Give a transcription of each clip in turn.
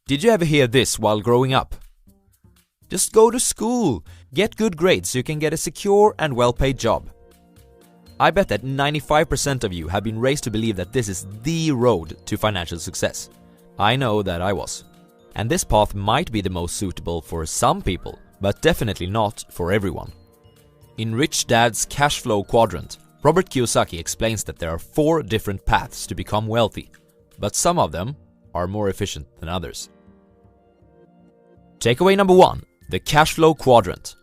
Did you ever hear this while growing up? Just go to school, get good grades so you can get a secure and well-paid job. I bet that 95% of you have been raised to believe that this is the road to financial success. I know that I was. And this path might be the most suitable for some people, but definitely not for everyone. In Rich Dad's Cash Flow Quadrant, Robert Kiyosaki explains that there are 4 different paths to become wealthy, but some of them are more efficient than others. Takeaway number 1. The Cash Flow Quadrant.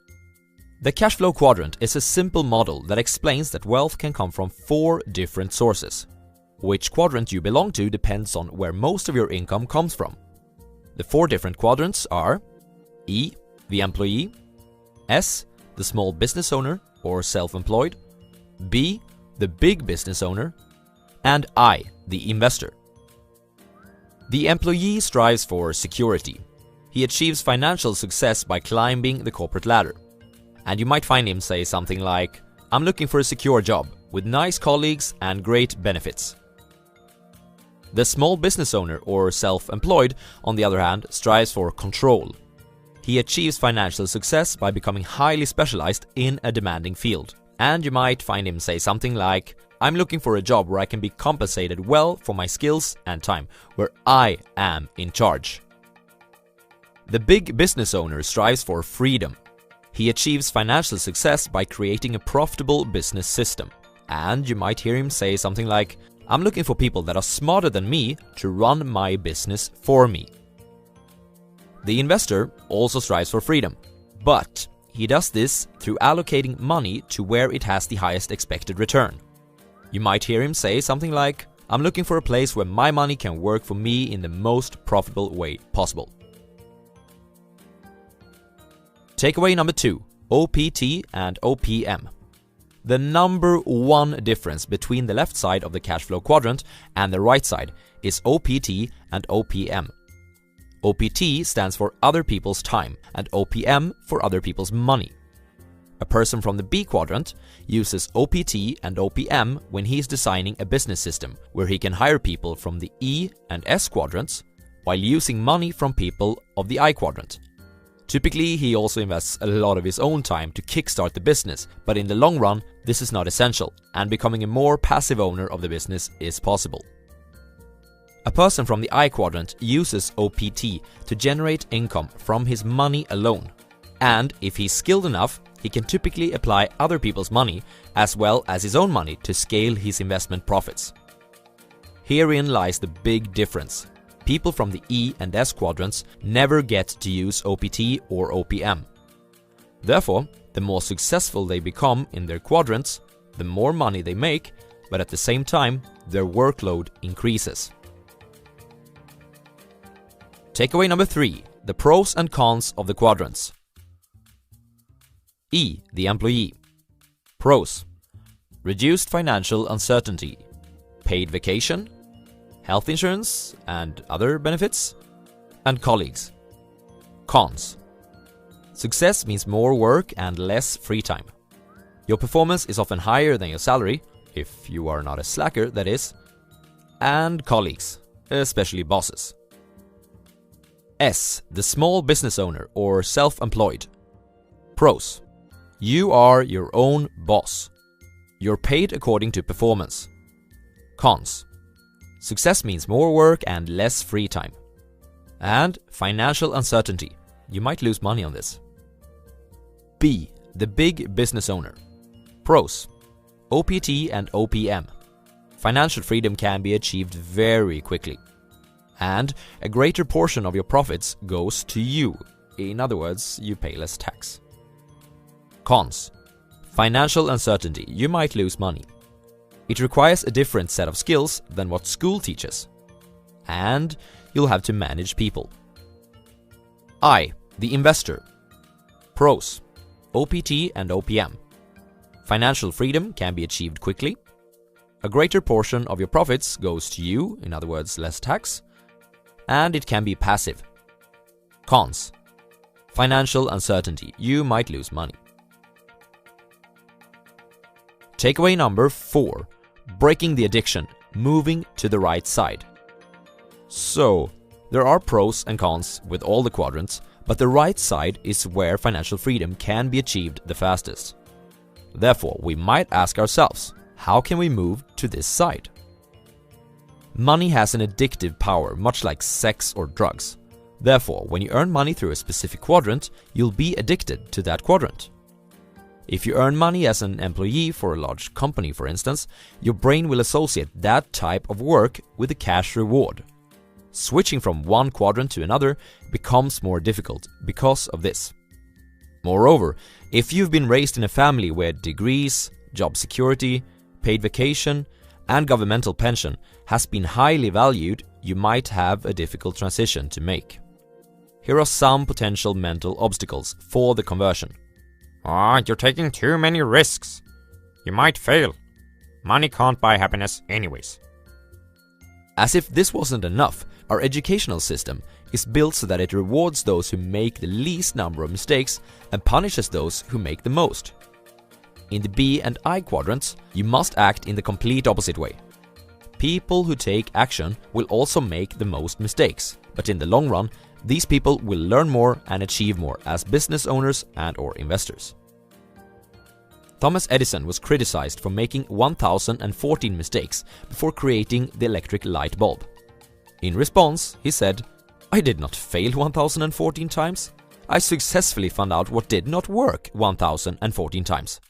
The Cash Flow Quadrant is a simple model that explains that wealth can come from 4 different sources. Which quadrant you belong to depends on where most of your income comes from. The 4 different quadrants are E, the employee, S, the small business owner or self-employed, B, the big business owner, and I, the investor. The employee strives for security. He achieves financial success by climbing the corporate ladder. And you might find him say something like, "I'm looking for a secure job with nice colleagues and great benefits." The small business owner or self-employed, on the other hand, strives for control. He achieves financial success by becoming highly specialized in a demanding field. And you might find him say something like, "I'm looking for a job where I can be compensated well for my skills and time, where I am in charge." The big business owner strives for freedom. He achieves financial success by creating a profitable business system. And you might hear him say something like, "I'm looking for people that are smarter than me to run my business for me." The investor also strives for freedom, but he does this through allocating money to where it has the highest expected return. You might hear him say something like, "I'm looking for a place where my money can work for me in the most profitable way possible." Takeaway number 2. OPT and OPM. The number 1 difference between the left side of the cash flow quadrant and the right side is OPT and OPM. OPT stands for other people's time and OPM for other people's money. A person from the B quadrant uses OPT and OPM when he is designing a business system where he can hire people from the E and S quadrants while using money from people of the I quadrant. Typically, he also invests a lot of his own time to kickstart the business, but in the long run, this is not essential, and becoming a more passive owner of the business is possible. A person from the I quadrant uses OPT to generate income from his money alone, and if he's skilled enough, he can typically apply other people's money as well as his own money to scale his investment profits. Herein lies the big difference. People from the E and S quadrants never get to use OPT or OPM. Therefore, the more successful they become in their quadrants, the more money they make, but at the same time, their workload increases. Takeaway number 3. The pros and cons of the quadrants. E, the employee. Pros: reduced financial uncertainty, paid vacation, health insurance and other benefits, and colleagues. Cons: success means more work and less free time. Your performance is often higher than your salary, if you are not a slacker, that is, and colleagues, especially bosses. S, the small business owner or self-employed. Pros: you are your own boss. You're paid according to performance. Cons: success means more work and less free time. And financial uncertainty. You might lose money on this. B, the big business owner. Pros: OPT and OPM. Financial freedom can be achieved very quickly. And a greater portion of your profits goes to you. In other words, you pay less tax. Cons: financial uncertainty. You might lose money. It requires a different set of skills than what school teaches. And you'll have to manage people. I, the investor. Pros: OPT and OPM. Financial freedom can be achieved quickly. A greater portion of your profits goes to you, in other words, less tax. And it can be passive. Cons: financial uncertainty. You might lose money. Takeaway number 4. Breaking the addiction, moving to the right side. So, There are pros and cons with all the quadrants, but the right side is where financial freedom can be achieved the fastest. Therefore, we might ask ourselves, how can we move to this side? Money has an addictive power, much like sex or drugs. Therefore, when you earn money through a specific quadrant, you'll be addicted to that quadrant. If you earn money as an employee for a large company, for instance, your brain will associate that type of work with a cash reward. Switching from one quadrant to another becomes more difficult because of this. Moreover, if you've been raised in a family where degrees, job security, paid vacation, and governmental pension has been highly valued, you might have a difficult transition to make. Here are some potential mental obstacles for the conversion. You're taking too many risks. You might fail. Money can't buy happiness anyways. As if this wasn't enough, our educational system is built so that it rewards those who make the least number of mistakes and punishes those who make the most. In the B and I quadrants, you must act in the complete opposite way. People who take action will also make the most mistakes, but in the long run, these people will learn more and achieve more as business owners and/or investors. Thomas Edison was criticized for making 1014 mistakes before creating the electric light bulb. In response, he said, "I did not fail 1014 times. I successfully found out what did not work 1014 times."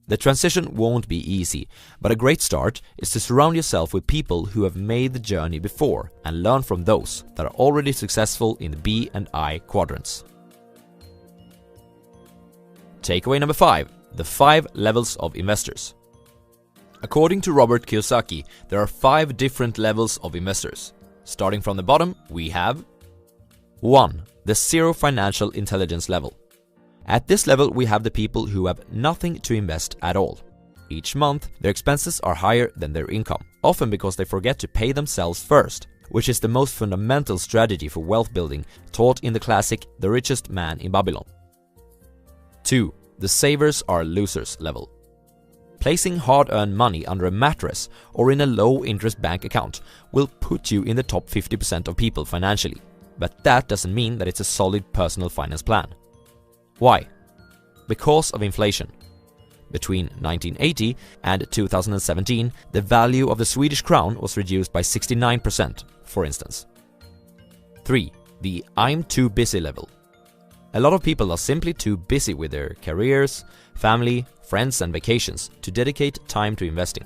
The transition won't be easy, but a great start is to surround yourself with people who have made the journey before and learn from those that are already successful in the B and I quadrants. Takeaway number 5. The 5 levels of investors. According to Robert Kiyosaki, there are 5 different levels of investors. Starting from the bottom, we have 1. The zero financial intelligence level. At this level, we have the people who have nothing to invest at all. Each month, their expenses are higher than their income, often because they forget to pay themselves first, which is the most fundamental strategy for wealth building taught in the classic The Richest Man in Babylon. 2. The savers are losers level. Placing hard-earned money under a mattress or in a low-interest bank account will put you in the top 50% of people financially, but that doesn't mean that it's a solid personal finance plan. Why? Because of inflation. Between 1980 and 2017, the value of the Swedish crown was reduced by 69%, for instance. 3. The I'm too busy level. A lot of people are simply too busy with their careers, family, friends and vacations to dedicate time to investing.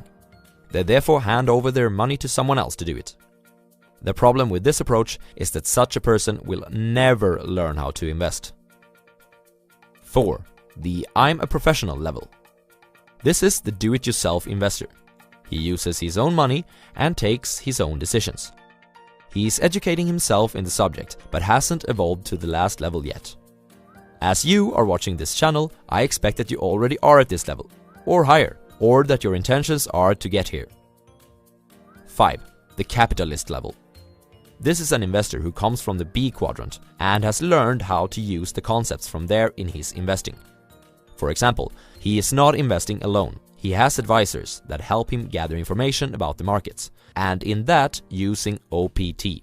They therefore hand over their money to someone else to do it. The problem with this approach is that such a person will never learn how to invest. 4. The I'm a professional level. This is the do-it-yourself investor. He uses his own money and takes his own decisions. He is educating himself in the subject, but hasn't evolved to the last level yet. As you are watching this channel, I expect that you already are at this level, or higher, or that your intentions are to get here. 5. The capitalist level. This is an investor who comes from the B quadrant and has learned how to use the concepts from there in his investing. For example, he is not investing alone. He has advisors that help him gather information about the markets, and in that using OPT.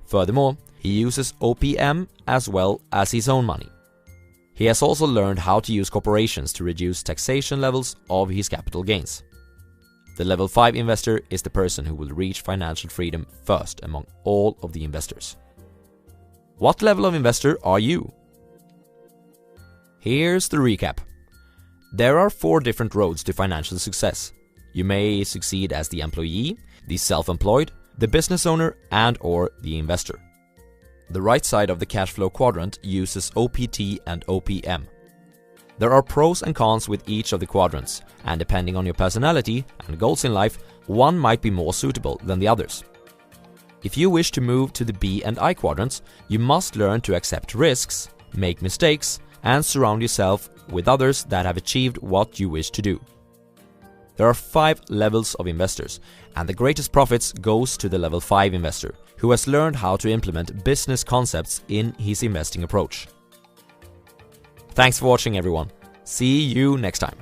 Furthermore, he uses OPM as well as his own money. He has also learned how to use corporations to reduce taxation levels of his capital gains. The level 5 investor is the person who will reach financial freedom first among all of the investors. What level of investor are you? Here's the recap. There are 4 different roads to financial success. You may succeed as the employee, the self-employed, the business owner, and/or the investor. The right side of the cash flow quadrant uses OPT and OPM. There are pros and cons with each of the quadrants, and depending on your personality and goals in life, one might be more suitable than the others. If you wish to move to the B and I quadrants, you must learn to accept risks, make mistakes, and surround yourself with others that have achieved what you wish to do. There are 5 levels of investors, and the greatest profits goes to the level 5 investor, who has learned how to implement business concepts in his investing approach. Thanks for watching, everyone. See you next time.